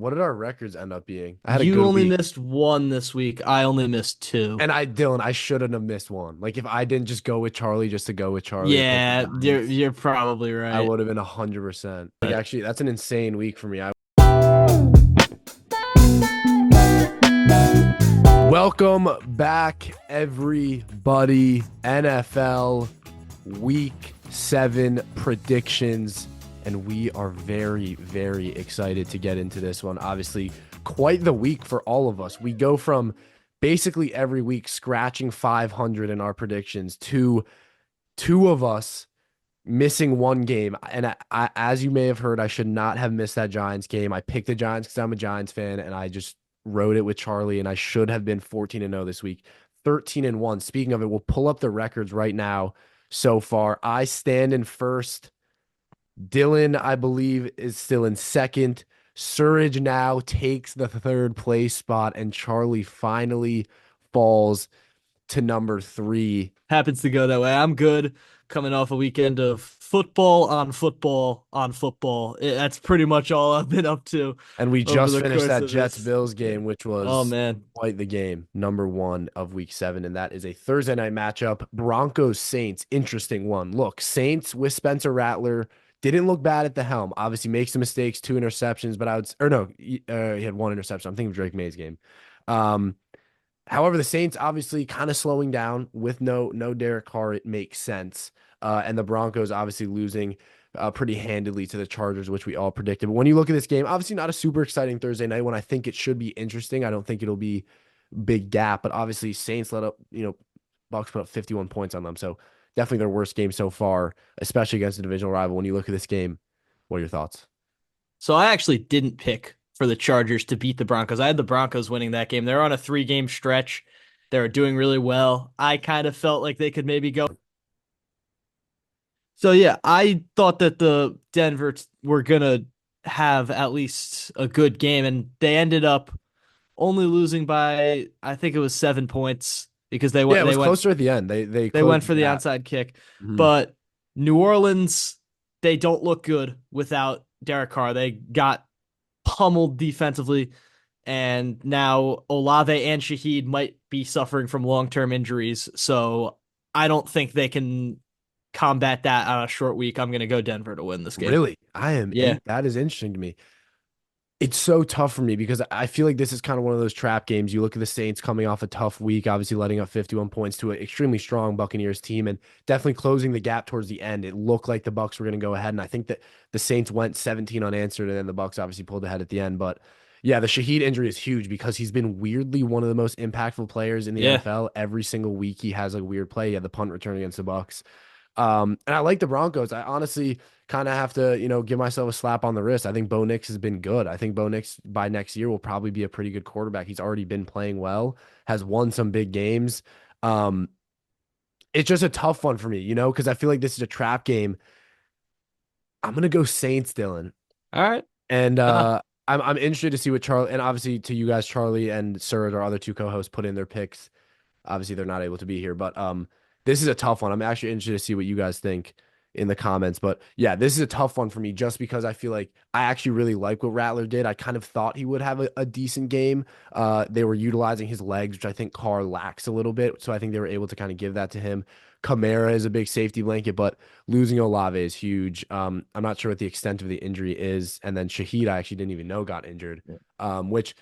What did our records end up being? I had a You good only week. missed one this week. I only missed two. And Dylan, I shouldn't have missed one. Like if I didn't just go with Charlie just to go with Charlie and pick the Yeah, you're Giants, you're probably I right. would have been 100%. Like But actually, that's an insane week for me. Welcome back, everybody. NFL Week 7 predictions. And we are very, very excited to get into this one. Obviously, quite the week for all of us. We go from basically every week scratching 500 in our predictions to two of us missing one game. And as you may have heard, I should not have missed that Giants game. I picked the Giants because I'm a Giants fan, and I just wrote it with Charlie, and I should have been 14-0 this week. 13-1. Speaking of it, we'll pull up the records right now so far. I stand in first. Dylan, I believe, is still in second. Surridge now takes the third place spot, and Charlie finally falls to number 3. happens to go that way. I'm good coming off a weekend of football on football on football. That's pretty much all I've been up to And we over just the finished course that of Jets this. Bills Yeah. game, which Oh was man. quite the game, number 1 of week 7. And that is a Thursday night matchup. Broncos Saints, interesting one. Look, Saints with Spencer Rattler didn't look bad at the helm. Obviously, makes some mistakes, 2 interceptions, but he had 1 interception. I'm thinking of Drake May's game. Um, However, the Saints obviously kind of slowing down with no Derek Carr. It makes sense. And the Broncos obviously losing pretty handily to the Chargers, which we all predicted. But when you look at this game, obviously not a super exciting Thursday night when I think it should be interesting. I don't think it'll be big gap, but obviously Saints let up, Bucks put up 51 points on them. So definitely their worst game so far, especially against a divisional rival. When you look at this game, what are your thoughts? So I actually didn't pick for the Chargers to beat the Broncos. I had the Broncos winning that game. They're on a 3-game stretch. They're doing really well. I kind of felt like they could maybe go. So yeah, I thought that the Denver were gonna have at least a good game, and they ended up only losing by I think it was 7 points because they Yeah, went it they was went closer at the end. They they closed went the for the gap. onside kick. Mhm. But New Orleans, they don't look good without Derek Carr. They got pummeled defensively, and now Olave and Shaheed might be suffering from long-term injuries. So I don't think they can combat that on a short week. I'm gonna go Denver to win this game. Really? I am Yeah. in. That is interesting to me. It's so tough for me because I feel like this is kind of one of those trap games. You look at the Saints coming off a tough week, obviously letting up 51 points to an extremely strong Buccaneers team and definitely closing the gap towards the end. It looked like the Bucks were going to go ahead, and I think that the Saints went 17 unanswered, and then the Bucks obviously pulled ahead at the end. But yeah, the Shaheed injury is huge because he's been weirdly one of the most impactful players in the Yeah. NFL. Every single week he has a weird play. He had the punt return against the Bucks. And I like the Broncos. I honestly kind of have to, give myself a slap on the wrist. I think Bo Nix has been good. I think Bo Nix by next year will probably be a pretty good quarterback. He's already been playing well, has won some big games. Um, it's just a tough one for me, because I feel like this is a trap game. I'm gonna go Saints, Dylan. All right. And Uh, I'm interested to see what Charlie and obviously to you guys, Charlie and Sir, our other two co-hosts, put in their picks. Obviously, they're not able to be here, but this is a tough one. I'm actually interested to see what you guys think in the comments. But yeah, this is a tough one for me just because I feel like I actually really like what Rattler did. I kind of thought he would have a decent game. They were utilizing his legs, which I think Carr lacks a little bit. So I think they were able to kind of give that to him. Kamara is a big safety blanket, but losing Olave is huge. I'm not sure what the extent of the injury is. And then Shaheed, I actually didn't even know got injured, which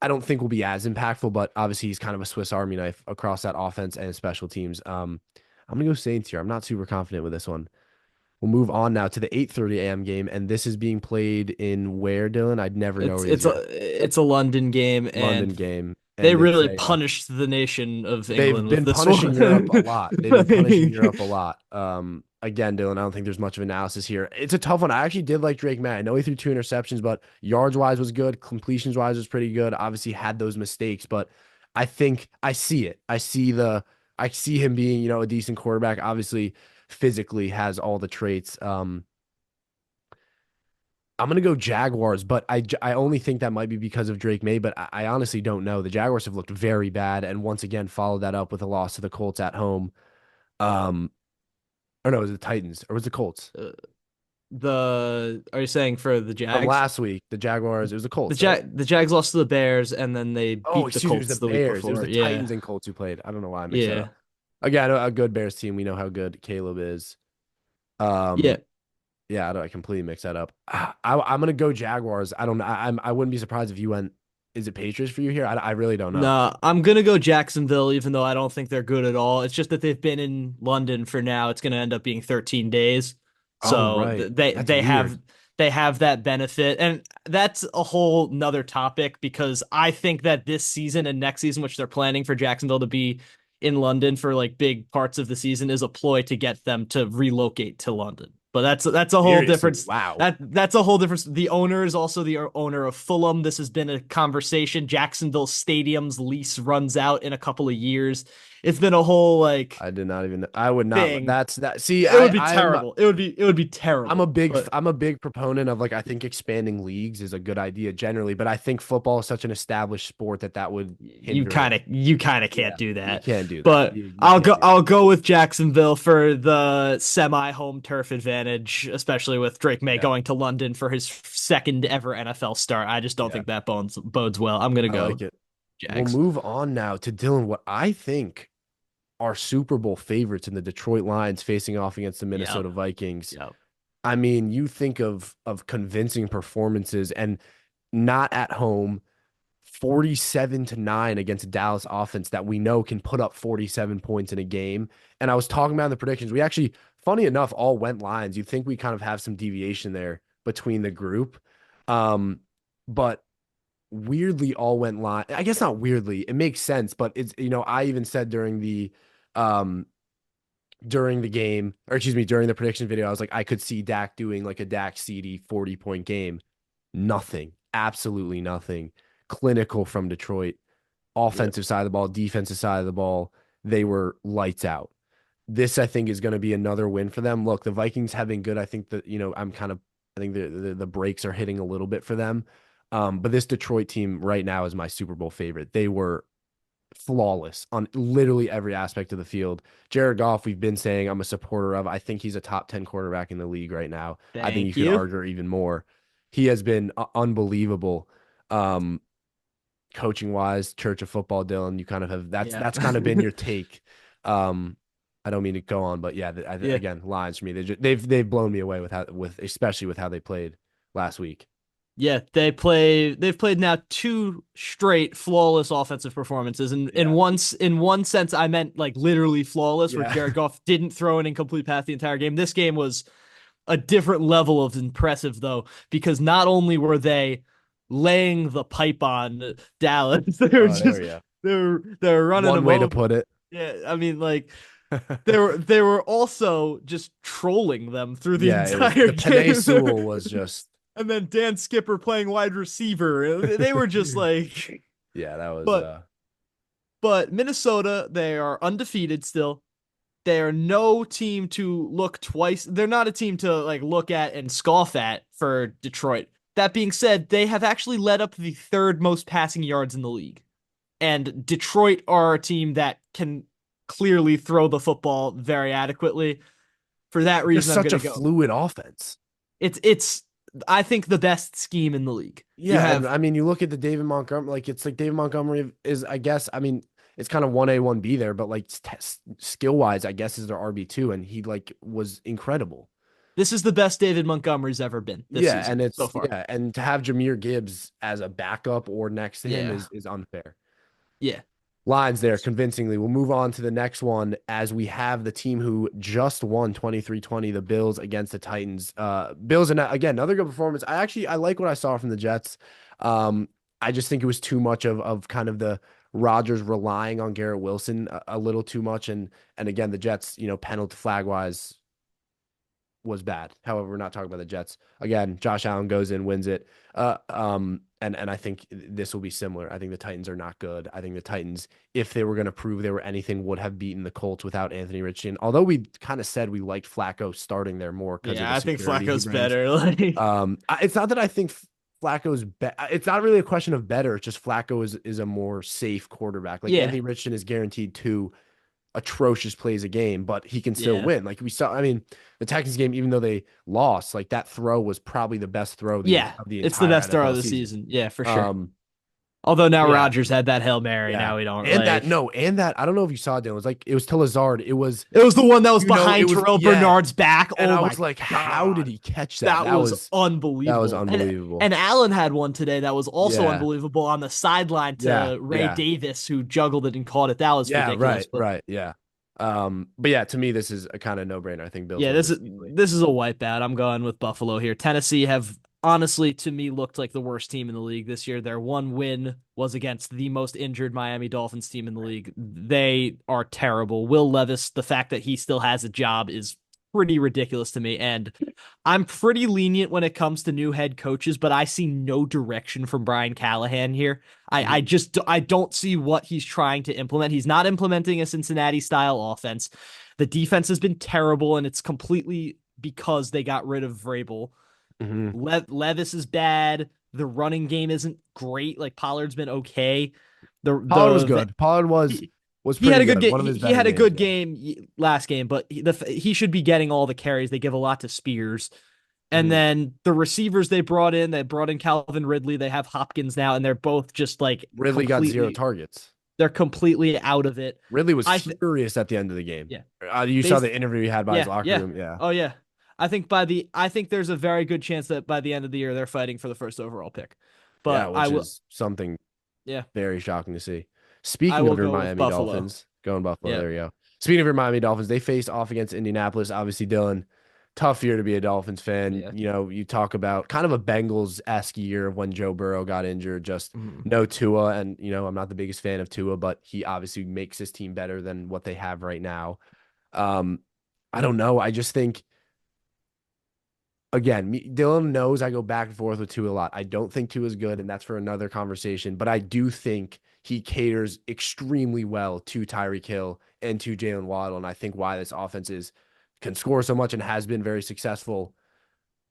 I don't think will be as impactful, but obviously he's kind of a Swiss Army knife across that offense and special teams. I'm gonna go Saints here. I'm not super confident with this one. We'll move on now to the 8:30 a.m. game, and this is being played in where, Dylan? I'd never know it's where these it's a are. it's a London game, London and game, they and it's really a punished the nation of they've England with been this punishing Europe a one. lot. They've been punishing Europe a lot. Again, Dylan, I don't think there's much of analysis here. It's a tough one. I actually did like Drake May. I know he threw 2 interceptions, but yards wise was good. Completions wise was pretty good. Obviously had those mistakes, but I think I see it. I see him being, a decent quarterback. Obviously, physically has all the traits. I'm gonna go Jaguars, but I only think that might be because of Drake May, but I honestly don't know. The Jaguars have looked very bad, and once again followed that up with a loss to the Colts at home. Um, or no, it was the Titans or was it the Colts? Are you saying for the From Jags? last week, the Jaguars, it was the Colts, right? The Jags lost to the Bears and then they Oh, beat the excuse me, it was the Colts the week Bears. It was before. the Yeah. Titans and Colts who played. I don't know why I mixed that Yeah. up. Again, a good Bears team. We know how good Caleb is. Yeah. Um, yeah, I completely mixed that up. I'm gonna go Jaguars. I don't know. I wouldn't be surprised if you went. Is it Patriots for you here? I really don't know. Nah, I'm gonna go Jacksonville, even though I don't think they're good at all. It's just that they've been in London for now. It's gonna end up being 13 days, Oh, so right. they That's weird. they have that benefit, and that's a whole nother topic because I think that this season and next season, which they're planning for Jacksonville to be in London for like big parts of the season, is a ploy to get them to relocate to London. But that's a whole Seriously, different wow. that's a whole different. The owner is also the owner of Fulham. This has been a conversation. Jacksonville Stadium's lease runs out in a couple of years. It's been a whole like I did not even. I would not. thing. That's that. See, It would be I'm terrible. It would be terrible. But I'm a big proponent of like I think expanding leagues is a good idea generally, but I think football is such an established sport that that would hinder it. you kind of can't Yeah, do you that. can't do that. But You can't do I'll go with Jacksonville for the semi home turf advantage, especially with Drake May that. going to London for his second ever NFL start. I just don't Yeah, think that bodes well. I'm gonna I like go it. We'll Jags. move on now to Dylan. What I think are Super Bowl favorites in the Detroit Lions facing off against the Yep. Minnesota Vikings. Yep. I mean, you think of convincing performances and not at home 47-9 against a Dallas offense that we know can put up 47 points in a game. And I was talking about the predictions. We actually, funny enough, all went Lions. You'd think we kind of have some deviation there between the group. But weirdly all went Lions. I guess not weirdly. It makes sense, but it's I even said um during the game, or excuse me, during the prediction video, I was like, I could see Dak doing like a Dak CD 40-point game. Nothing. Absolutely nothing. Clinical from Detroit. Yep. Offensive side of the ball, defensive side of the ball. They were lights out. This, I think, is going to be another win for them. Look, the Vikings have been good. I think that, I think the brakes are hitting a little bit for them. But this Detroit team right now is my Super Bowl favorite. They were flawless on literally every aspect of the field. Jared Goff, we've been saying I'm a supporter of. I think he's a top 10 quarterback in the league right now. I think you Thank could you. argue even more. He has been unbelievable. Coaching wise, Church of Football, Dylan, you kind of have Yeah. that's kind of been your take. I don't mean to go on, but yeah, Yeah. again, Lions for me. They've blown me away with especially with how they played last week. Yeah, they've played now two straight flawless offensive performances. And Yeah. in one sense I meant like literally flawless where Yeah. Jared Goff didn't throw an incomplete pass the entire game. This game was a different level of impressive though, because not only were they laying the pipe on Dallas, they were Oh, there just we go. they were running One them way to over. put it. Yeah, I mean like they were also just trolling them through the Yeah, it was entire the Panay game. Sewell was just And then Dan Skipper playing wide receiver. They were just like, yeah, that was but Minnesota, they are undefeated still. They are no team to look twice. They're not a team to like look at and scoff at for Detroit. That being said, they have actually led up the third most passing yards in the league. And Detroit are a team that can clearly throw the football very adequately. For that just reason, I'm such gonna a go. fluid offense. It's I think the best scheme in the league. You Yeah, and have I mean, you look at the David Montgomery, like it's like David Montgomery is, I guess, I mean, it's kind of 1A, 1B there, but like skill wise, I guess is their RB2, and he like was incredible. This is the best David Montgomery's ever been this Yeah, season and so far. and to have Jameer Gibbs as a backup or next to him Yeah. is unfair. Yeah. Lines there convincingly. We'll move on to the next one as we have the team who just won 23-20, the Bills against the Titans. Bills, and again, another good performance. I like what I saw from the Jets. I just think it was too much of kind of the Rodgers relying on Garrett Wilson a little too much. And again, the Jets, penalty flag wise was bad. However, we're not talking about the Jets. Again, Josh Allen goes in, wins it. And I think this will be similar. I think the Titans are not good. I think the Titans, if they were going to prove they were anything, would have beaten the Colts without Anthony Richardson. Although we kind of said we liked Flacco starting there more because of Yeah, the I think security he Flacco's brings. better. Like It's not that I think Flacco's it's not really a question of better. It's just Flacco is a more safe quarterback. Like yeah. Anthony Richardson is guaranteed two. atrocious plays a game, but he can still Yeah. win. Like we saw, I mean, the Texans game, even though they lost, like that throw was probably the best throw Yeah. of the It's the entire best throw of NFL the season. season. Yeah, for sure. Um, Although now but yeah, Rodgers had that Hail Mary. yeah. Now we don't And that like. no, and that I don't know if you saw it, Dylan. It was like it was to Lazard. It was, It was the one that was it behind was Terrell yeah. Bernard's back. And Oh I my was like, how did God. he catch that? That was That was unbelievable. unbelievable. And Allen had one today that was also Yeah. unbelievable on the sideline Yeah. to Ray Yeah. Davis, who juggled it and caught it. That was Yeah, ridiculous. right, But right, yeah. But yeah, to me, this is a kind of no-brainer. I think Bills yeah, win this this is easily. this is a wipeout. I'm going with Buffalo here. Tennessee have honestly, to me, looked like the worst team in the league this year. Their one win was against the most injured Miami Dolphins team in the league. They are terrible. Will Levis, the fact that he still has a job is pretty ridiculous to me. And I'm pretty lenient when it comes to new head coaches, but I see no direction from Brian Callahan here. I Mhm. just I don't see what he's trying to implement. He's not implementing a Cincinnati style offense. The defense has been terrible, and it's completely because they got rid of Vrabel. Mhm. Levis is bad. The running game isn't great. Like Pollard's been okay. Pollard was The good. Pollard he, was he had pretty a good good. game. One of his He better had a games. good Yeah. game last game, but he should be getting all the carries. They give a lot to Spears. And Mhm. then the receivers they brought in Calvin Ridley. They have Hopkins now, and they're both just like Ridley got zero targets. they're completely out of it. Ridley was I th furious at the end of the game. Yeah. You saw Based the interview he had by his Yeah, locker yeah. room. Yeah. Oh yeah. I think there's a very good chance that by the end of the year they're fighting for the first overall pick. Yeah, But I which will is something yeah, very shocking to see. I Speaking of will your go with Miami Buffalo. Dolphins, going Buffalo, Yeah. there you go. Speaking of your Miami Dolphins, they faced off against Indianapolis. Obviously, Dylan, tough year to be a Dolphins fan. Yeah. You know, you talk about kind of a Bengals-esque year of when Joe Burrow got injured, just Mhm. no Tua. And, you know, I'm not the biggest fan of Tua, but he obviously makes his team better than what they have right now. Um, I don't know. I just think again, Dylan knows I go back and forth with Tua a lot. I don't think Tua is good, and that's for another conversation. But I do think he caters extremely well to Tyreek Hill and to Jalen Waddle. And I think why this offense can score so much and has been very successful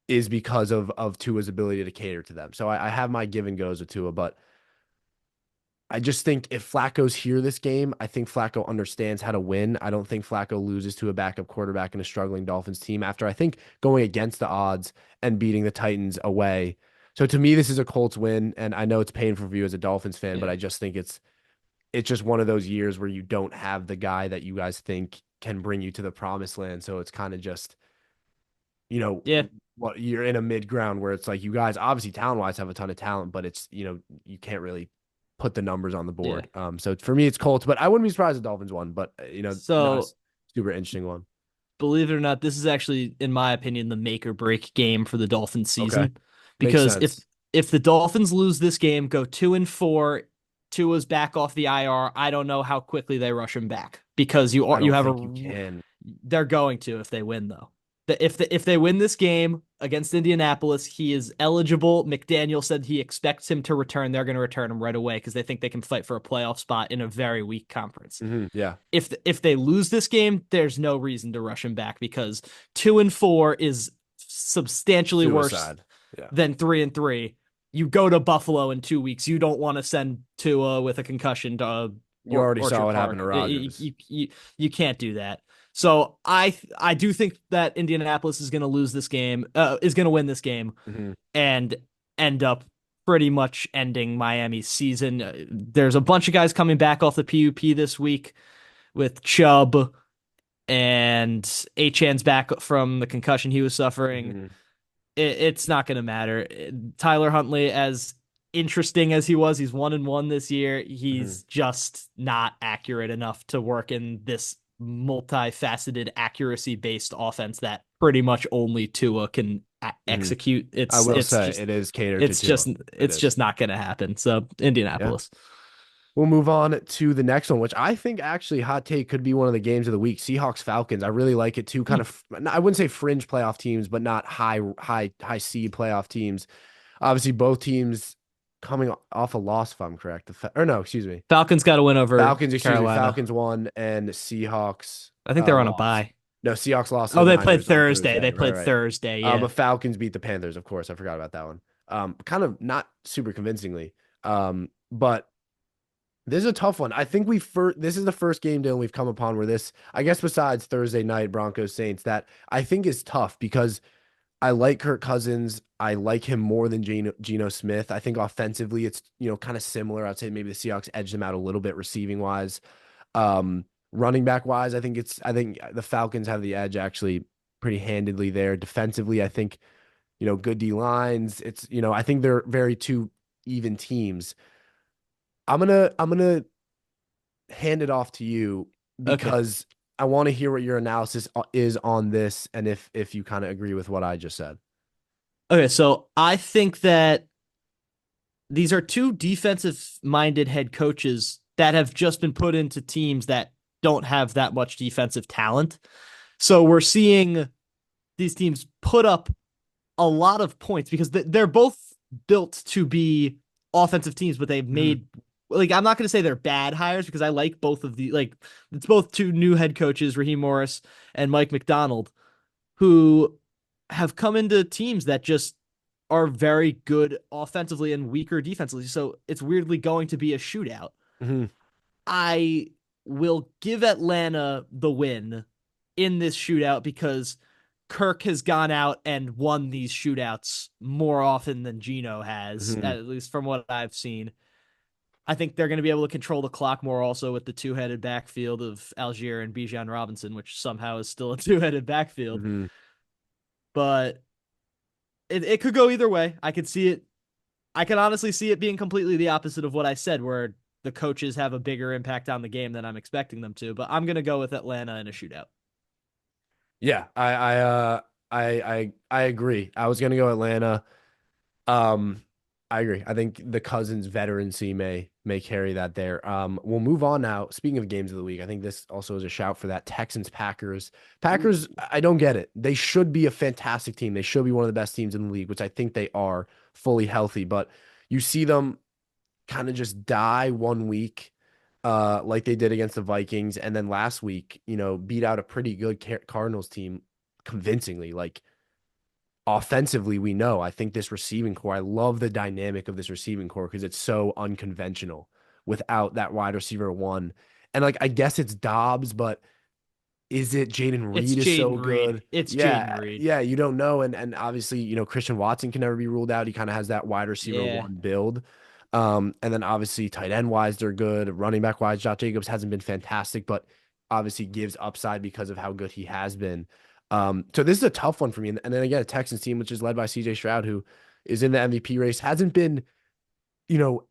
is because of Tua's ability to cater to them. So I have my give and goes with Tua, but I just think if Flacco's here this game, I think Flacco understands how to win. I don't think Flacco loses to a backup quarterback in a struggling Dolphins team after I think going against the odds and beating the Titans away. So to me, this is a Colts win, and I know it's painful for you as a Dolphins fan, but Yeah. I just think it's just one of those years where you don't have the guy that you guys think can bring you to the promised land. So it's kind of just, you know, Yeah. what you're in a mid ground where it's like you guys obviously talent wise have a ton of talent, but it's, you know, you can't really put the numbers on the Yeah. board. So for me, it's Colts, but I wouldn't be surprised if Dolphins won, but you know, not a So super interesting one. believe it or not, this is actually, in my opinion, the make or break game for the Dolphins Okay. season. Makes Because sense. if the Dolphins lose this game, go 2-4, Tua's back off the IR, I don't know how quickly they rush him back. Because I you don't have think you can. they're going to if they win though. If they win this game against Indianapolis, he is eligible. McDaniel said he expects him to return. They're going to return him right away because they think they can fight for a playoff spot in a very weak conference. Yeah. If they lose this game, there's no reason to rush him back because 2-4 is substantially worse Suicide. Yeah. than 3-3. You go to Buffalo in 2 weeks. You don't want to send Tua with a concussion to You already saw Orchard what happened to Park. Rodgers. You can't do that. So I do think that Indianapolis is going to lose this game. Is going to win this game Mhm. and end up pretty much ending Miami's season. There's a bunch of guys coming back off the PUP this week with Chubb and Achan's back from the concussion he was suffering. Mhm. It's not going to matter. Tyler Huntley, as interesting as he was, he's 1-1 this year. Mhm. He's just not accurate enough to work in this multifaceted accuracy based offense that pretty much only Tua can Mhm. execute. I will say it is catered to Tua. It It's is. just not going to happen. So Yeah. Indianapolis. We'll move on to the next one, which I think actually hot take could be one of the games of the week. Seahawks Falcons. I really like it too. Kind of, I wouldn't say fringe playoff teams, but not high seed playoff teams. Obviously, both teams coming off a loss, if I'm correct. Or no, excuse me. Falcons got to win over Falcons, excuse me. Carolina. Falcons won and Seahawks I think they're on a lost. bye. No, Seahawks lost to Oh, the they played Niners on Thursday. They Thursday. Right, played right. Thursday. Yeah. But Falcons beat the Panthers, of course. I forgot about that one. Kind of not super convincingly. But This is a tough one. I think this is the first game deal we've come upon where this, I guess besides Thursday night Broncos Saints, that I think is tough because I like Kirk Cousins. I like him more than Geno Smith. I think offensively it's, kind of similar. I'd say maybe the Seahawks edged them out a little bit receiving wise. Um, Running back wise, I think the Falcons have the edge actually pretty handedly there. Defensively, I think, good D lines. I think they're very two even teams. I'm gonna hand it off to you Okay. because I want to hear what your analysis is on this and if you kind of agree with what I just said. Okay, so I think that these are two defensive minded head coaches that have just been put into teams that don't have that much defensive talent. So we're seeing these teams put up a lot of points because they're both built to be offensive teams, but they've Mhm. made like I'm not going to say they're bad hires because I like both of the like it's both two new head coaches, Raheem Morris and Mike McDonald, who have come into teams that just are very good offensively and weaker defensively. So it's weirdly going to be a shootout. Mhm. I will give Atlanta the win in this shootout because Kirk has gone out and won these shootouts more often than Geno has, Mhm. at least from what I've seen. I think they're going to be able to control the clock more also with the two-headed backfield of Algier and Bijan Robinson, which somehow is still a two-headed backfield. Mhm. But it could go either way. I could see it. I can honestly see it being completely the opposite of what I said, where the coaches have a bigger impact on the game than I'm expecting them to. But I'm going to go with Atlanta in a shootout. Yeah, I agree. I was gonna go Atlanta. Um, I agree. I think the Cousins veterancy may carry that there. We'll move on now. Speaking of games of the week, I think this also is a shout for that Texans Packers. Ooh. Packers, I don't get it. They should be a fantastic team. They should be one of the best teams in the league, which I think they are fully healthy. But you see them kind of just die one week, like they did against the Vikings, and then last week, beat out a pretty good Cardinals team convincingly. Like offensively, we know. I think this receiving core, I love the dynamic of this receiving core because it's so unconventional without that wide receiver one. And like, I guess it's Dobbs, but is it Jaden It's Reed is so Jaden Reed. good? It's Jaden Yeah, Reed. yeah, you don't know. And obviously, Christian Watson can never be ruled out. He kind of has that wide receiver Yeah. one build. And then obviously tight end wise, they're good. Running back wise, Josh Jacobs hasn't been fantastic, but obviously gives upside because of how good he has been. So this is a tough one for me. And then again, a Texans team, which is led by CJ Stroud, who is in the MVP race, hasn't been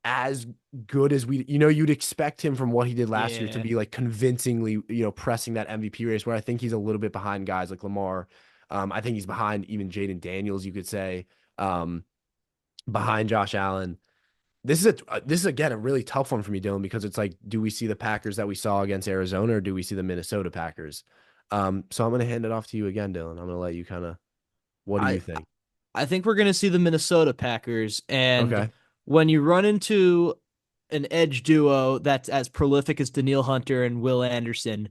as good as you'd expect him from what he did last year to Yeah. be like convincingly, pressing that MVP race where I think he's a little bit behind guys like Lamar. I think he's behind even Jaden Daniels, you could say, um, behind Josh Allen. This is again a really tough one for me, Dylan, because it's like, do we see the Packers that we saw against Arizona or do we see the Minnesota Packers? So I'm gonna hand it off to you again, Dylan. I'm gonna let you kind of, what do I you think? I think we're going to see the Minnesota Packers. And Okay. when you run into an edge duo that's as prolific as Daniil Hunter and Will Anderson,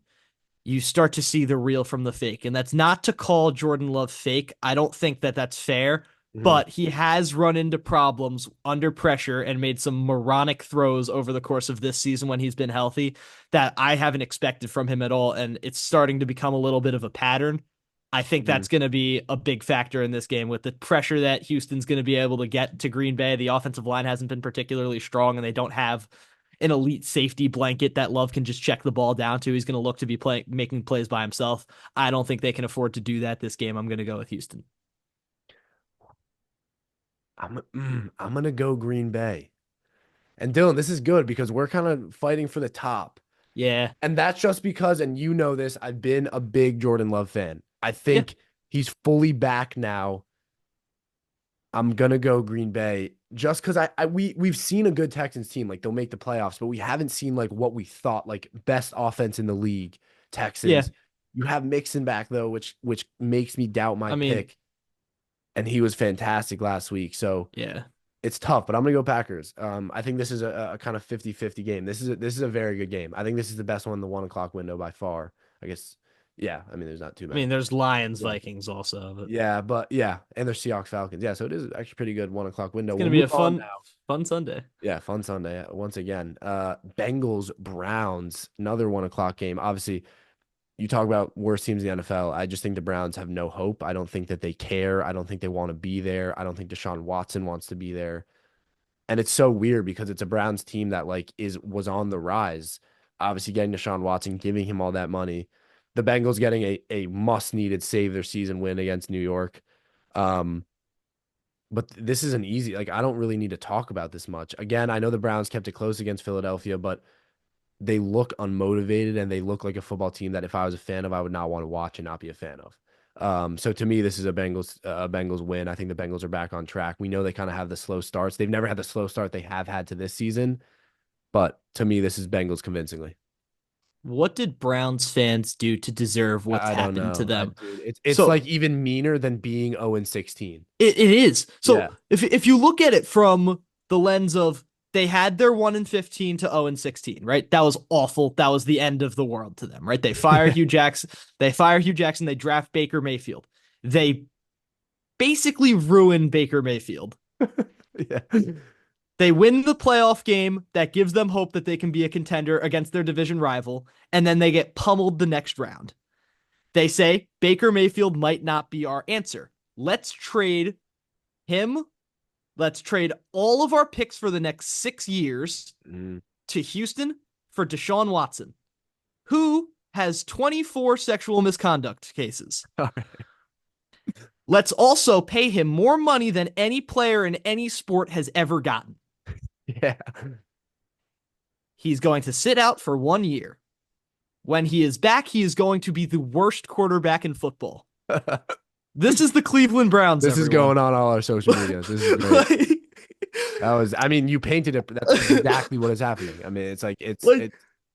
you start to see the real from the fake. And that's not to call Jordan Love fake. I don't think that that's fair, Mhm. but he has run into problems under pressure and made some moronic throws over the course of this season when he's been healthy that I haven't expected from him at all. And it's starting to become a little bit of a pattern. I think Mhm. that's going to be a big factor in this game with the pressure that Houston's going to be able to get to Green Bay. The offensive line hasn't been particularly strong, and they don't have an elite safety blanket that Love can just check the ball down to. He's going to look to be making plays by himself. I don't think they can afford to do that this game. I'm going to go with Houston. I'm gonna go Green Bay. And Dylan, this is good because we're kind of fighting for the top. Yeah. And that's just because, and you know this, I've been a big Jordan Love fan. I Yeah. think he's fully back now. I'm gonna go Green Bay just because we've seen a good Texans team. Like they'll make the playoffs, but we haven't seen like what we thought, like best offense in the league. Yeah. Texans. You have Mixon back though, which makes me doubt my I mean, pick. And he was fantastic last week. So yeah. it's tough, but I'm gonna go Packers. I think this is a kind of 50-50 game. This is a very good game. I think this is the best one in the 1 o'clock window by far. I guess, yeah. I mean, there's not too I mean, many. there's Lions, Yeah, Vikings also, but yeah, but yeah, and there's Seahawks Falcons. Yeah, so it is actually pretty good 1 o'clock window. it's We'll going to be move a on fun now. Fun Sunday. Yeah, fun Sunday once again. Bengals Browns, another 1 o'clock game. Obviously, you talk about worst teams in the NFL. I just think the Browns have no hope. I don't think that they care. I don't think they want to be there. I don't think Deshaun Watson wants to be there. And it's so weird because it's a Browns team that like was on the rise. Obviously, getting Deshaun Watson, giving him all that money. The Bengals getting a must needed save their season win against New York. Um, but this is an easy, like, I don't really need to talk about this much. Again, I know the Browns kept it close against Philadelphia, but they look unmotivated and they look like a football team that if I was a fan of, I would not want to watch and not be a fan of. So to me, this is a Bengals win. I think the Bengals are back on track. We know they kind of have the slow starts. They've never had the slow start they have had to this season, but to me, this is Bengals convincingly. What did Browns fans do to deserve what's I don't happened to know, them? dude. It's So like even meaner than being 0-16. it is. Yeah, So if you look at it from the lens of they had their 1-15 to 0-16, right? That was awful. That was the end of the world to them, right? They fire Hugh Jackson. They fire Hugh Jackson. They draft Baker Mayfield. They basically ruin Baker Mayfield. yeah. They win the playoff game that gives them hope that they can be a contender against their division rival, and then they get pummeled the next round. They say Baker Mayfield might not be our answer. Let's trade him. Let's trade all of our picks for the next 6 years Mm. to Houston for Deshaun Watson, who has 24 sexual misconduct cases. All right. Let's also pay him more money than any player in any sport has ever gotten. Yeah. He's going to sit out for 1 year. When he is back, he is going to be the worst quarterback in football. This is the Cleveland Browns. This is everyone. going on all our social medias. This is great. That was, I mean, you painted it. That's exactly what is happening. I mean, it's like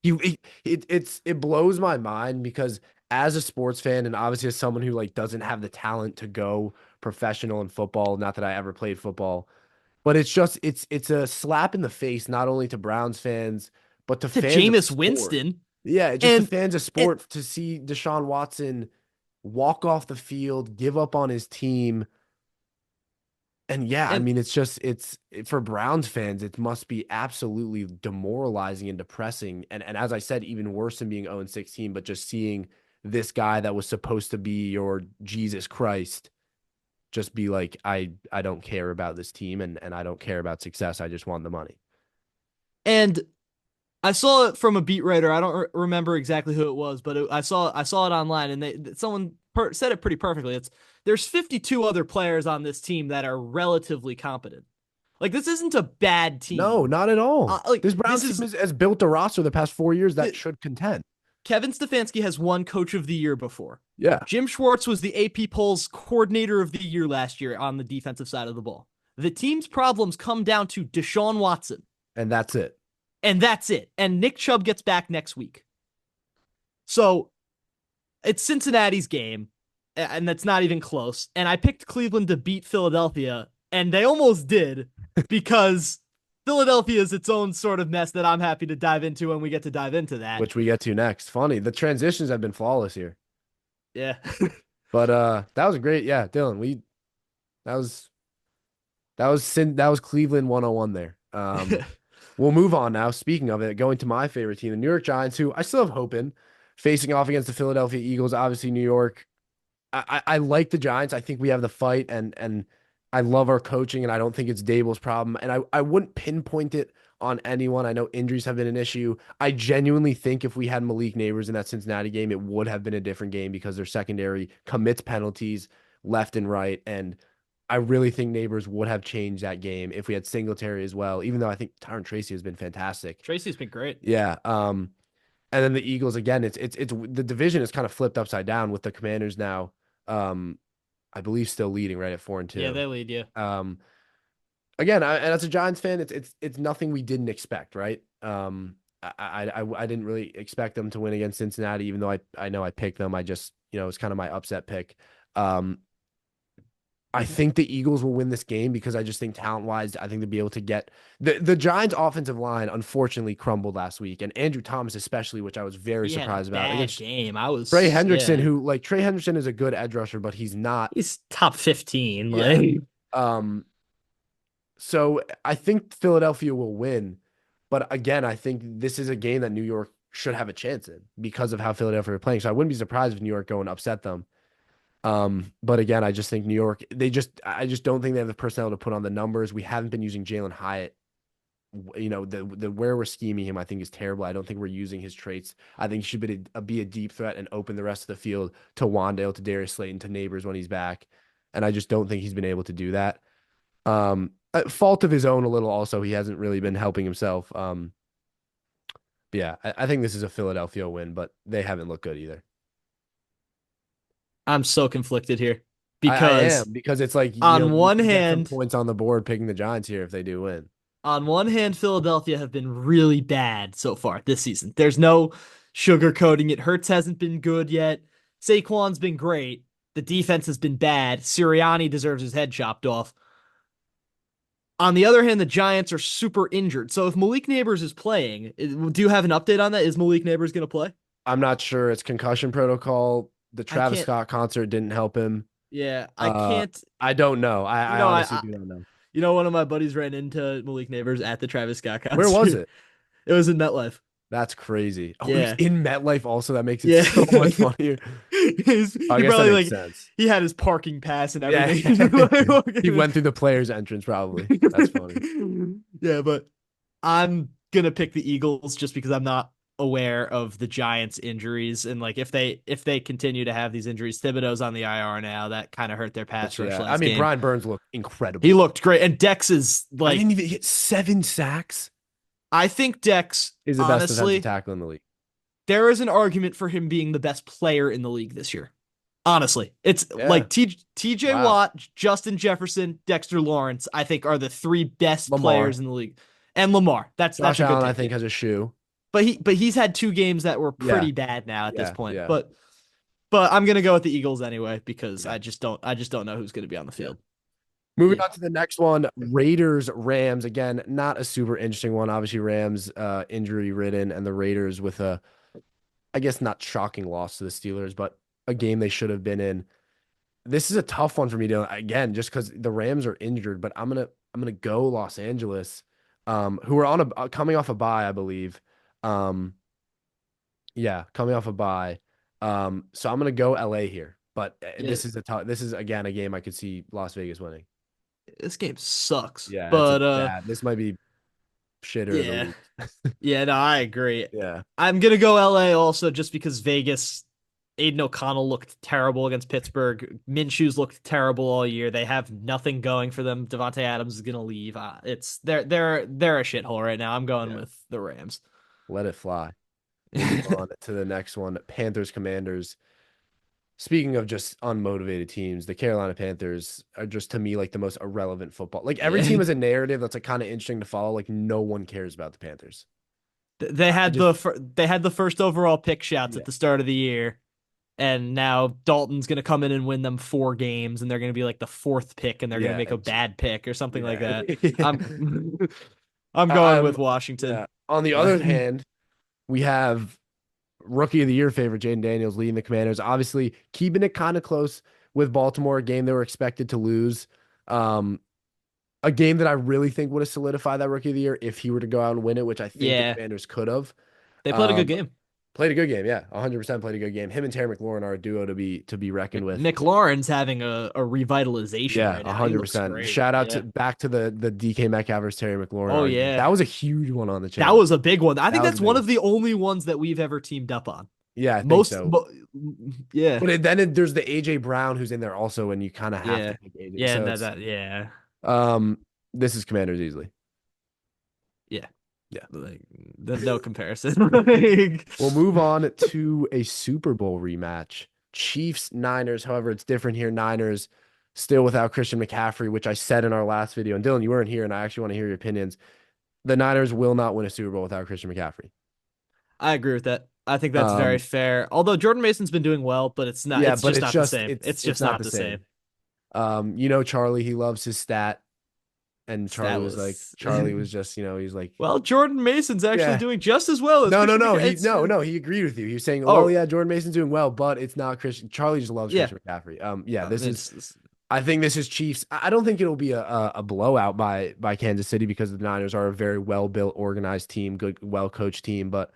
it blows my mind because as a sports fan and obviously as someone who like doesn't have the talent to go professional in football, not that I ever played football, but it's just it's a slap in the face not only to Browns fans but to to fans of Jameis sport. Winston. Yeah, just to And, fans of and sport to see Deshaun Watson walk off the field, give up on his team. And yeah, I and mean, it's just for Browns fans, it must be absolutely demoralizing and depressing. And as I said, even worse than being 0-16, but just seeing this guy that was supposed to be your Jesus Christ just be like, I don't care about this team and I don't care about success. I just want the money. and I saw it from a beat writer. I don't remember exactly who it was, but I saw it online, and someone said it pretty perfectly. There's 52 other players on this team that are relatively competent. Like this isn't a bad No, team. not at all. Like This Browns team has built a roster the past 4 years that the, should contend. Kevin Stefanski has won Coach of the Year before. Yeah. Jim Schwartz was the AP polls Coordinator of the Year last year on the defensive side of the ball. The team's problems come down to Deshaun Watson. And that's it. And that's it. And Nick Chubb gets back next week. So it's Cincinnati's game, and that's not even close. And I picked Cleveland to beat Philadelphia, and they almost did because Philadelphia is its own sort of mess that I'm happy to dive into when we get to dive into that. Which we get to next. Funny. The transitions have been flawless here. Yeah. But that was great. Yeah, Dylan, that was Cleveland 101 there. We'll move on now. Speaking of it, going to my favorite team, the New York Giants, who I still have hope in, facing off against the Philadelphia Eagles. Obviously, New York. I like the Giants. I think we have the fight, and I love our coaching, and I don't think it's Dable's problem. And I wouldn't pinpoint it on anyone. I know injuries have been an issue. I genuinely think if we had Malik Neighbors in that Cincinnati game, it would have been a different game because their secondary commits penalties left and right, and I really think Neighbors would have changed that game if we had Singletary as well, even though I think Tyron Tracy has been fantastic. Tracy's been great. Yeah. And then the Eagles again, it's the division is kind of flipped upside down with the Commanders now. I believe still leading right at 4-2. Yeah, they lead you. Again, and as a Giants fan, it's nothing we didn't expect, right? I didn't really expect them to win against Cincinnati, even though I know I picked them. I just, it's kind of my upset pick. I think the Eagles will win this game because I just think talent-wise, I think they'll be able to get the Giants' offensive line. Unfortunately, crumbled last week, and Andrew Thomas especially, which I was very surprised about. Bad Against game. I was Trey Hendrickson, yeah. who like Trey Hendrickson is a good edge rusher, but he's not. He's top 15. Yeah. Like So I think Philadelphia will win, but again, I think this is a game that New York should have a chance in because of how Philadelphia are playing. So I wouldn't be surprised if New York go and upset them. But again, I just think New York, I just don't think they have the personnel to put on the numbers. We haven't been using Jalen Hyatt. You know, the where we're scheming him, I think is terrible. I don't think we're using his traits. I think he should be a deep threat and open the rest of the field to Wandale, to Darius Slayton, to Neighbors when he's back. And I just don't think he's been able to do that. At fault of his own a little also. He hasn't really been helping himself. But yeah, I think this is a Philadelphia win, but they haven't looked good either. I'm so conflicted here I because am because it's like, on we one can get some hand, points on the board picking the Giants here if they do win. Philadelphia have been really bad so far this season. There's no sugarcoating it. Hurts hasn't been good yet. Saquon's been great. The defense has been bad. Sirianni deserves his head chopped off. On the other hand, the Giants are super injured. So if Malik Neighbors is playing, do you have an update on that? Is Malik Neighbors going to play? I'm not sure. It's concussion protocol. The I Travis can't. Scott concert didn't help him. Yeah, I Uh, can't. I don't know. I honestly I do not know. one of my buddies ran into Malik Neighbors at the Travis Scott Where was concert. it? It was in MetLife. That's crazy. Oh, he's Yeah. in MetLife also. That makes it Yeah. so much funnier. I He guess that probably makes like sense. he had his parking pass and Yeah. everything. He went through the players' entrance probably. That's funny. Yeah, but I'm gonna pick the Eagles just because I'm not aware of the Giants' injuries and like if they continue to have these injuries, Thibodeau's on the IR now. That kind of hurt their pass rush Yeah. I last mean, game. Brian Burns looked incredible. He looked great, and Dex is I like didn't even hit 7 sacks. I think Dex He's the best defensive honestly tackle in the league. there is an argument for him being the best player in the league this year. Honestly, it's Yeah. like TJ Wow. Watt, Justin Jefferson, Dexter Lawrence, I think are the three best Lamar. players in the league. And Lamar. That's Josh a good Allen, I take. think, has a shoe. But he's had two games that were Yeah. pretty bad now at this Yeah. point. Yeah. But I'm gonna go with the Eagles anyway because Yeah. I just don't know who's gonna be on the field. Moving Yeah. on to the next one, Raiders, Rams. Again, not a super interesting one. Obviously, Rams injury ridden, and the Raiders with a, I guess, not shocking loss to the Steelers, but a game they should have been in. This is a tough one for me to, again, just because the Rams are injured, but I'm gonna go Los Angeles, who are on a coming off a bye, I believe. Yeah, coming off a bye. So I'm gonna go LA here, but Yeah. this is again a game I could see Las Vegas winning. This game sucks. Yeah, But bad. This might be shitter of the yeah. week. Yeah, no, I agree. Yeah. I'm gonna go LA also just because Vegas, Aiden O'Connell looked terrible against Pittsburgh. Minshew's looked terrible all year. They have nothing going for them. Devontae Adams is gonna leave. It's they're a shithole right now. I'm going Yeah. with the Rams. Let it fly. Moving on to the next one, Panthers, Commanders. Speaking of just unmotivated teams, the Carolina Panthers are just to me like the most irrelevant football. Like every team has a narrative that's like kind of interesting to follow. Like no one cares about the Panthers. They had they had the first overall pick shouts Yeah. at the start of the year, and now Dalton's gonna come in and win them 4 games, and they're gonna be like the fourth pick, and they're Yeah, gonna make a it's- bad pick or something like Yeah. that. I'm going with Washington. Yeah. On the other hand, we have rookie of the year favorite Jaden Daniels leading the Commanders, obviously keeping it kind of close with Baltimore, a game they were expected to lose. A game that I really think would have solidified that rookie of the year if he were to go out and win it, which I think Yeah. the Commanders could have. They played a good game. Played a good game, yeah. 100% played a good game. Him and Terry McLaurin are a duo to be reckoned with. McLaurin's having a revitalization Yeah, right now. He looks 100%. great. Shout out Yeah. back to the DK Metcalf versus Terry McLaurin. Oh, argument. yeah. That was a huge one on the That channel. was a big one. I think That was that's a one big of the only ones that we've ever teamed up on. Yeah, I think so. Yeah. But there's the AJ Brown who's in there also, and you kind of have Yeah. to pick AJ. Yeah, So yeah. this is Commanders easily. Yeah. Yeah. Like, there's no comparison. Like, We'll move on to a Super Bowl rematch. Chiefs, Niners. However, it's different here. Niners still without Christian McCaffrey, which I said in our last video. And Dylan, you weren't here, and I actually want to hear your opinions. The Niners will not win a Super Bowl without Christian McCaffrey. I agree with that. I think that's very fair. Although Jordan Mason's been doing well, but it's not. Yeah, it's but just not the same. It's just not the same. You know, Charlie, he loves his stat. And Charlie was like, just, he's like, well, Jordan Mason's actually Yeah. doing just as well as no, Christian McCaffrey. he agreed with you. He was saying, Oh. yeah, Jordan Mason's doing well, but it's not Christian. Charlie just loves Yeah. Christian McCaffrey. This is, I think this is Chiefs. I don't think it'll be a blowout by Kansas City because the Niners are a very well built, organized team, good, well coached team. But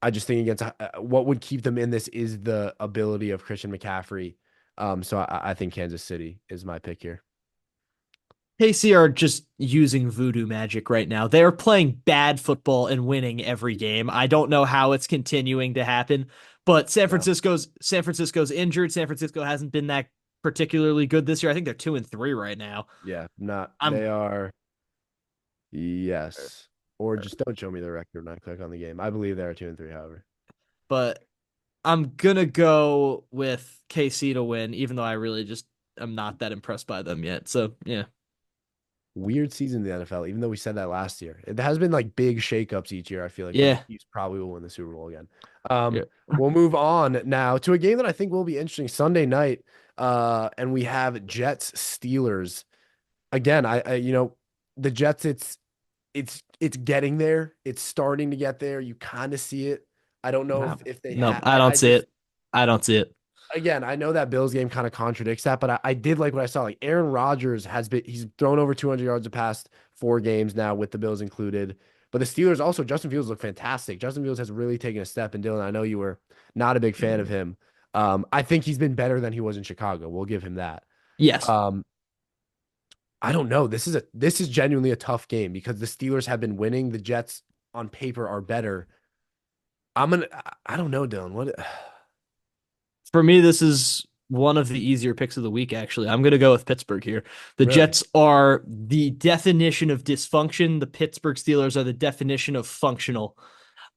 I just think against what would keep them in this is the ability of Christian McCaffrey. So I think Kansas City is my pick here. KC are just using voodoo magic right now. They're playing bad football and winning every game. I don't know how it's continuing to happen, but No, San Francisco's injured. San Francisco hasn't been that particularly good this year. I think they're 2-3 right now. yeah, not I'm they are. Yes, or just don't show me the record when I click on the game. I believe they are 2-3. However, but I'm gonna go with KC to win, even though I really just am not that impressed by them yet. So yeah. weird season in the NFL. Even though we said that last year, it has been like big shakeups each year. I feel like, but the Yeah. Chiefs probably will win the Super Bowl again. Yeah. We'll move on now to a game that I think will be interesting Sunday night. And we have Jets Steelers again. The Jets. It's getting there. It's starting to get there. You kind of see it. I don't know No, if they no, have. I don't I see just it. I don't see it. again, I know that Bills game kind of contradicts that, but I did like what I saw. Like Aaron Rodgers he's thrown over 200 yards the past 4 games now with the Bills included. But the Steelers also, Justin Fields look fantastic. Justin Fields has really taken a step. And Dylan, I know you were not a big fan of him. I think he's been better than he was in Chicago. We'll give him that. Yes. Um, I don't know. This is genuinely a tough game because the Steelers have been winning. The Jets on paper are better. I don't know, Dylan. What For me, this is one of the easier picks of the week, actually. I'm going to go with Pittsburgh here. The really? Jets are the definition of dysfunction. The Pittsburgh Steelers are the definition of functional.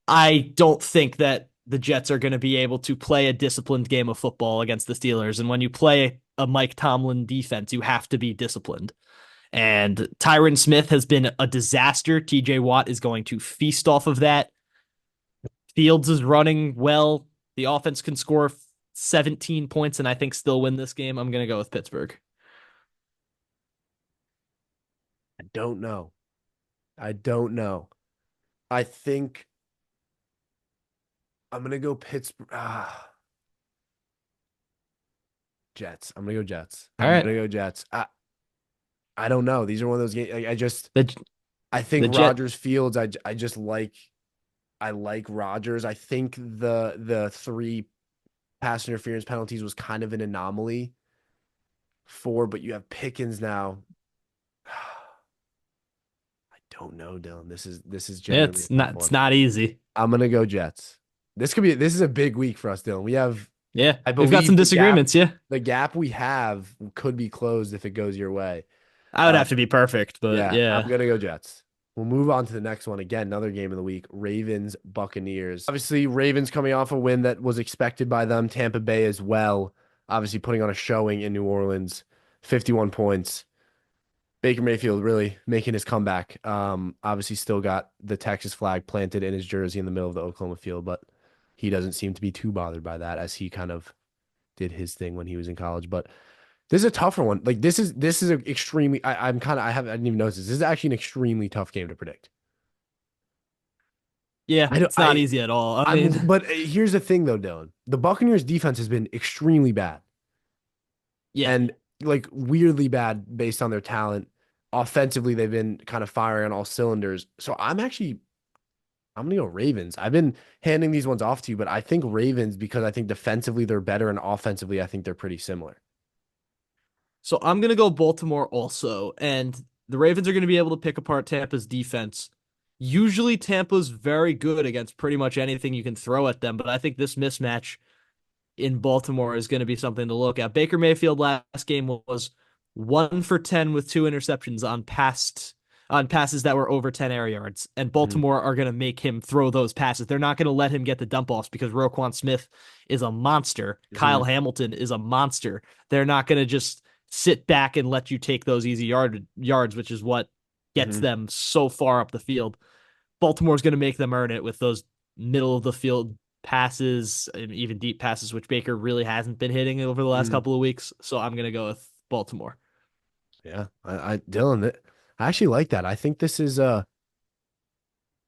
I don't think that the Jets are going to be able to play a disciplined game of football against the Steelers. And when you play a Mike Tomlin defense, you have to be disciplined. And Tyron Smith has been a disaster. TJ Watt is going to feast off of that. Fields is running well. The offense can score 17 points and I think still win this game. I'm going to go with Pittsburgh. I don't know. I don't know. I think I'm gonna go Pittsburgh. Jets. I'm gonna go Jets. All I'm right. gonna go Jets. I don't know. These are one of those games. The I the think Jet Rogers Fields. I just like I like Rogers. I think the 3 pass interference penalties was kind of an anomaly. But you have Pickens now. I don't know, Dylan. This is genuinely it's a tough not one. easy. I'm gonna go Jets. This is a big week for us, Dylan. We have Yeah. I We've got some believe disagreements, yeah. the gap we have could be closed if it goes your way. I would Uh, have to be perfect, but yeah, I'm yeah. gonna go Jets. We'll move on to the next one. Again, another game of the week. Ravens, Buccaneers. Obviously, Ravens coming off a win that was expected by them. Tampa Bay as well. Obviously, putting on a showing in New Orleans. 51 points. Baker Mayfield really making his comeback. Obviously, still got the Texas flag planted in his jersey in the middle of the Oklahoma field, but he doesn't seem to be too bothered by that as he kind of did his thing when he was in college. But this is a tougher one. Like this is an extremely. I didn't even notice this. This is actually an extremely tough game to predict. Yeah, I don't. it's not easy at all. I mean, But here's the thing though, Dylan. The Buccaneers defense has been extremely bad yeah. and like weirdly bad based on their talent. Offensively, they've been kind of firing on all cylinders. So I'm gonna go Ravens. I've been handing these ones off to you, but I think Ravens because I think defensively they're better and offensively I think they're pretty similar. So I'm going to go Baltimore also. And the Ravens are going to be able to pick apart Tampa's defense. Usually Tampa's very good against pretty much anything you can throw at them, but I think this mismatch in Baltimore is going to be something to look at. Baker Mayfield last game was 1 for 10 with 2 interceptions on passes that were over 10 air yards. And Mhm. Baltimore are going to make him throw those passes. They're not going to let him get the dump offs because Roquan Smith is a monster. Kyle Mhm. Hamilton is a monster. They're not going to just sit back and let you take those easy yards, which is what gets Mhm. them so far up the field. Baltimore's going to make them earn it with those middle of the field passes and even deep passes, which Baker really hasn't been hitting over the last Mhm. couple of weeks. So I'm going to go with Baltimore. Yeah, Dylan, I actually like that. I think this is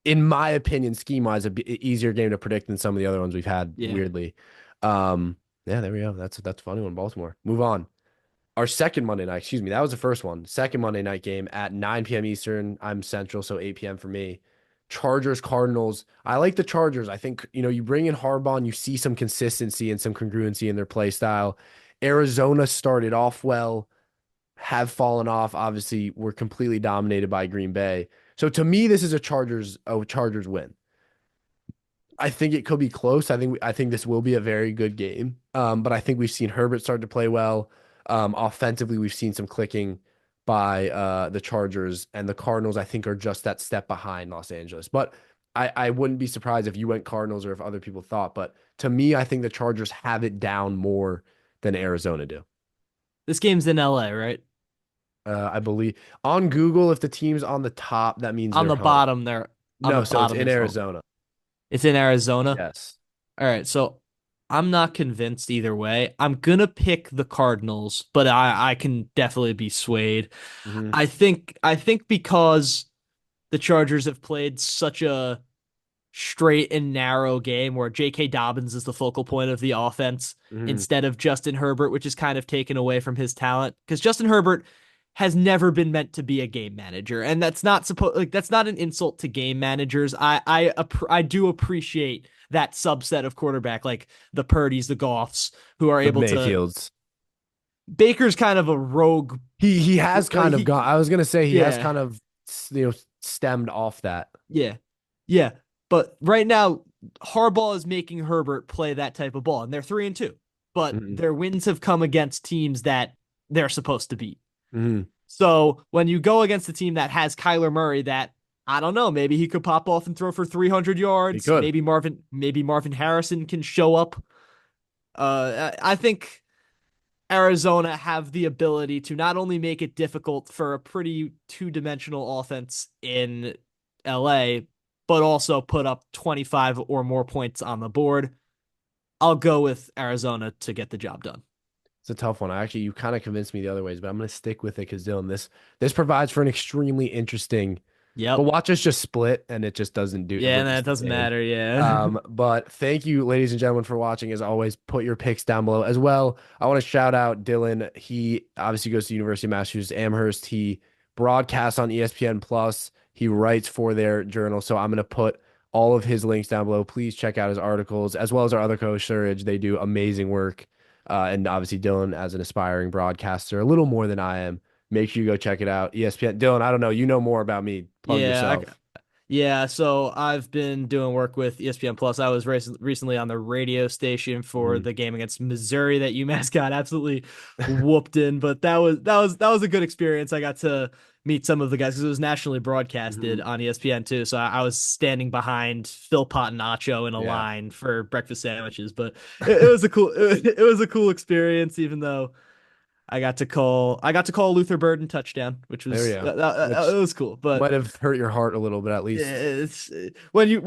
in my opinion, scheme wise, easier game to predict than some of the other ones we've had. Yeah. Weirdly, um, yeah, there we go. That's a funny one. Baltimore. Move on. our second Monday night, excuse me, that was the first one. Second Monday night game at 9 p.m. Eastern. I'm Central, so 8 p.m. for me. Chargers, Cardinals. I like the Chargers. I think, you bring in Harbaugh and you see some consistency and some congruency in their play style. Arizona started off well, have fallen off. Obviously, we're completely dominated by Green Bay. So to me, this is a Chargers win. I think it could be close. I think this will be a very good game. But I think we've seen Herbert start to play well. Offensively, we've seen some clicking by the Chargers, and the Cardinals, I think, are just that step behind Los Angeles. But I wouldn't be surprised if you went Cardinals or if other people thought. But to me, I think the Chargers have it down more than Arizona do. This game's in LA, right? I believe on Google, if the team's on the top, that means On they're the home. bottom there. On the No, so it's bottom in is home. Arizona. It's in Arizona. Yes. All right, so I'm not convinced either way. I'm gonna pick the Cardinals, but I can definitely be swayed. Hmm. I think because the Chargers have played such a straight and narrow game where J.K. Dobbins is the focal point of the offense Hmm. instead of Justin Herbert, which is kind of taken away from his talent. Because Justin Herbert has never been meant to be a game manager, and that's not an insult to game managers. I do appreciate that subset of quarterback, like the Purdy's, the Goffs, who are The able to. Mayfields. Baker's kind of a rogue. He has Like kind of he, gone. I was gonna say he has yeah, kind of stemmed off that. yeah, yeah. But right now, Harbaugh is making Herbert play that type of ball, and they're 3-2. But Hmm. their wins have come against teams that they're supposed to beat. Hmm. So when you go against a team that has Kyler Murray, that I don't know, maybe he could pop off and throw for 300 He yards. could. Maybe Marvin Harrison can show up. I think Arizona have the ability to not only make it difficult for a pretty two-dimensional offense in LA, but also put up 25 or more points on the board. I'll go with Arizona to get the job done. It's a tough one. Actually, you kind of convinced me the other ways, but I'm gonna stick with it because Dylan, this provides for an extremely interesting. But Yep. watch us just split, and it just doesn't do. Yeah, We're and that just the doesn't same. matter. Yeah. But thank you, ladies and gentlemen, for watching. As always, put your picks down below as well. I want to shout out Dylan. He obviously goes to the University of Massachusetts Amherst. He broadcasts on ESPN Plus. He writes for their journal. So I'm going to put all of his links down below. Please check out his articles as well as our other coach, Surridge. They do amazing work. And obviously, Dylan, as an aspiring broadcaster, a little more than I am. Make sure you go check it out. ESPN. Dylan, I don't know. You know more about me. Plug Yeah, yourself. yeah, so I've been doing work with ESPN Plus. I was recently on the radio station for Mhm. the game against Missouri that UMass got absolutely whooped in, but that was a good experience. I got to meet some of the guys because it was nationally broadcasted Mhm. on ESPN too. So I was standing behind Phil Potinacho in a Yeah. line for breakfast sandwiches, but it was a cool it was a cool experience, even though I got to call Luther Burden touchdown, which There we was go. it Which was cool, but. might have hurt your heart a little bit at least. It's when you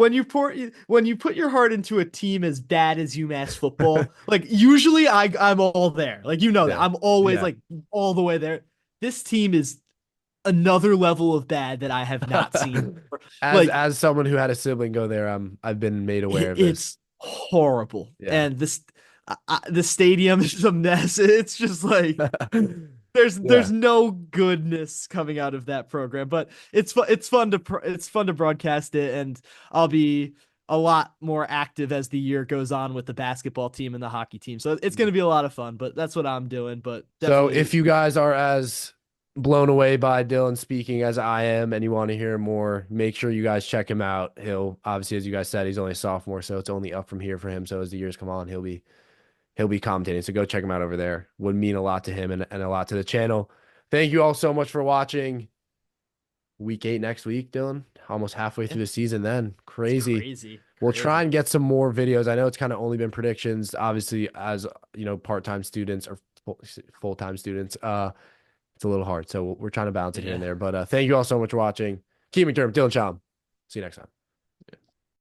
put your heart into a team as bad as UMass football. Like usually I'm all there. Like you know that Yeah. I'm always Yeah. like all the way there. This team is another level of bad that I have not seen before. As Like as someone who had a sibling go there, I've been made aware of this. it's horrible, Yeah. and the stadium is a mess. It's just like there's Yeah. no goodness coming out of that program, but it's fun to broadcast it, and I'll be a lot more active as the year goes on with the basketball team and the hockey team. So it's going to be a lot of fun, but that's what I'm doing, but So if definitely. you guys are as blown away by Dylan speaking as I am and you want to hear more, make sure you guys check him out. He'll obviously, as you guys said, he's only a sophomore, so it's only up from here for him. So as the years come on, he'll be commentating. So go check him out over there. Would mean a lot to him and a lot to the channel. Thank you all so much for watching. Week 8 next week, Dylan. Almost halfway Yeah, through the season then. it's Crazy. crazy, We'll try crazy. and get some more videos. I know it's kind of only been predictions, obviously, as part-time students or full-time students. It's a little hard. So we're trying to balance it here Yeah. and there. But thank you all so much for watching. Keep McDermott, Dylan Chom. See you next time.